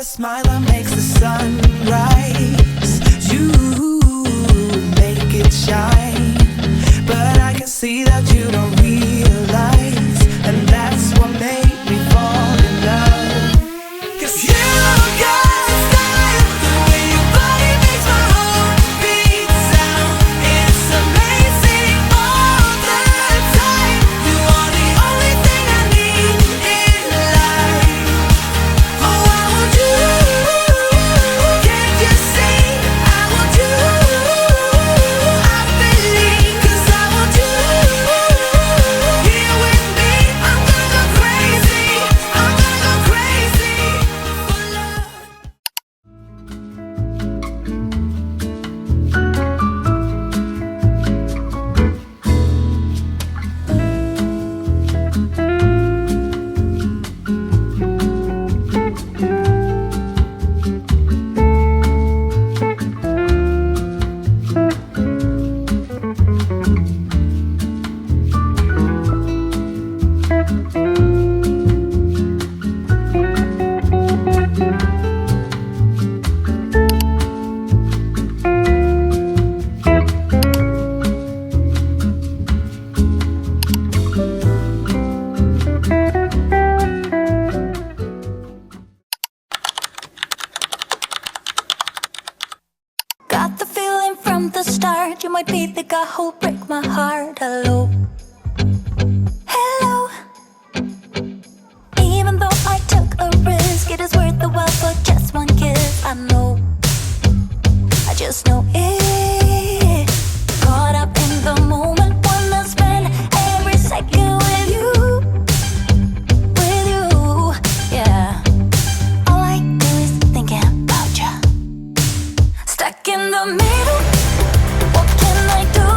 a smile that makes the sun rise. You make it shine, but I can see that you don't realize, and that's what made me fall in love. 'Cause you got style, the way your body makes my heart beat sound. It's amazing all the time. You are the only thing I need in life. Oh, I want you. Can't you see? I want you. I believe, 'cause I want you here with me. I'm gonna go crazy. I'm gonna go crazy for love. Got the feeling from the start, you might be the guy who'll break my heart. Hello, hello. Even though I took a risk, it is worth the while for just one kiss. I know, I just know it. Caught up in the moment, wanna spend every second with you, yeah. All I do is thinking about you. Stuck in the middle, what can I do?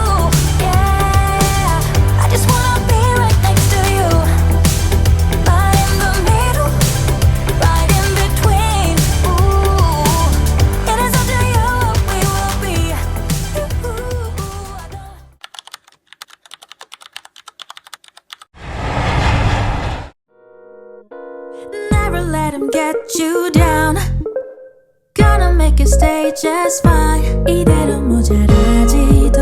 Yeah, I just wanna be right next to you. Right in the middle, right in between. Ooh, it is up to you what we will be. Ooh, I don't. Never let him get you down. Gonna make you stay just fine. 이대로 모자라지도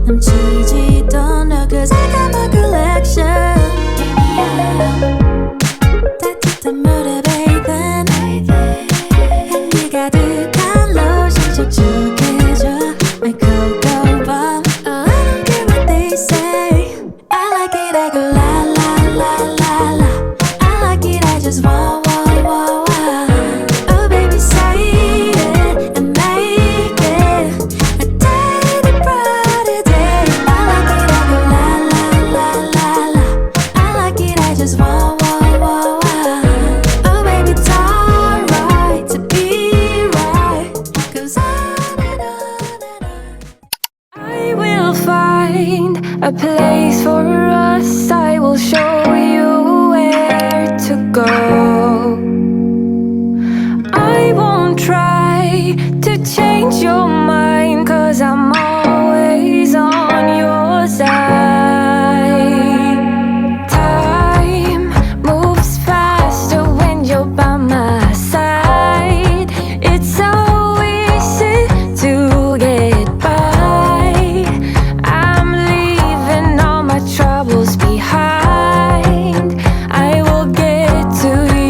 넘치지도 않아. 'Cause I got my collection. 따뜻한 물에 bathe 향기 가득한 로션 촉촉해져. My cocoa bomb. Oh, I don't care what they say. I like it, I go la la la la la. I like it, I just want. Oh baby, say it and make it a daily brighter day. I like it, I go la la la la la. I like it, I just want. Oh baby, it's alright to be right. 'Cause on and on and on. I will find a place for us. I will show you where to go. I won't try to change your mind, 'cause I'm always on your side. Time moves faster when you're by my side. It's so easy to get by. I'm leaving all my troubles behind. I will get to you.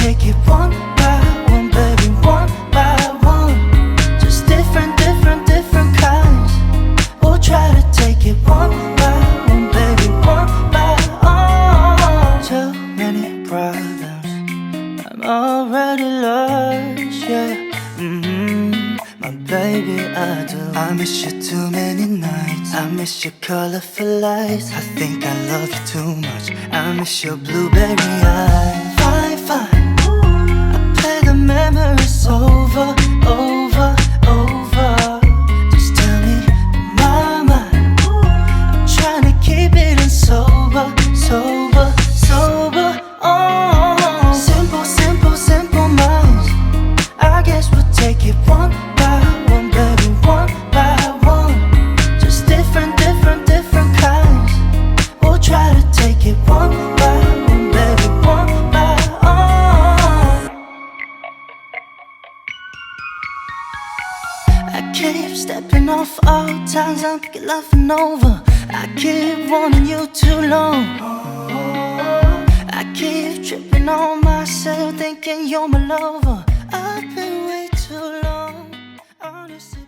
take it one by one, baby, one by one. Just different kinds. We'll try to take it one by one, baby, one by one. Too many problems, I'm already lost, yeah. My baby, I do. I miss you too many nights. I miss your colorful lights. I think I love you too much. I miss your blueberry eyes. Fine, fine, I play the memories over, over, over. Just tell me, my mind, I'm trying to keep it in sober, sober, sober. Oh, simple, simple, simple minds. I guess we'll take it one by one, baby, one by one. Just different kinds. We'll try to take it one by one, baby, one by one. I keep stepping off all times I'm laughing over. I keep wanting you too long. I keep tripping on myself, thinking you're my lover. I've been way too long, honestly.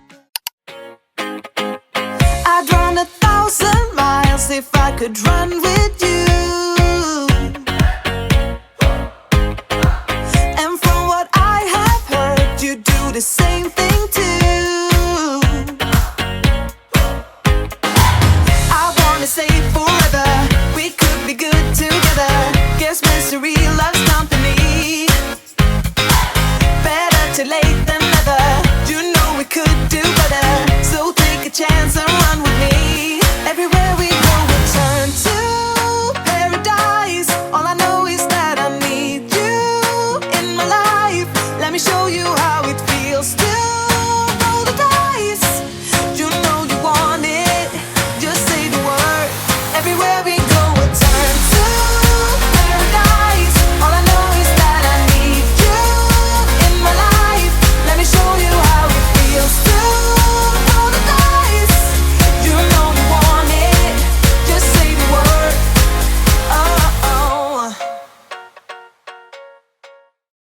I'd run 1,000 miles if I could run with you. And from what I have heard, you do the same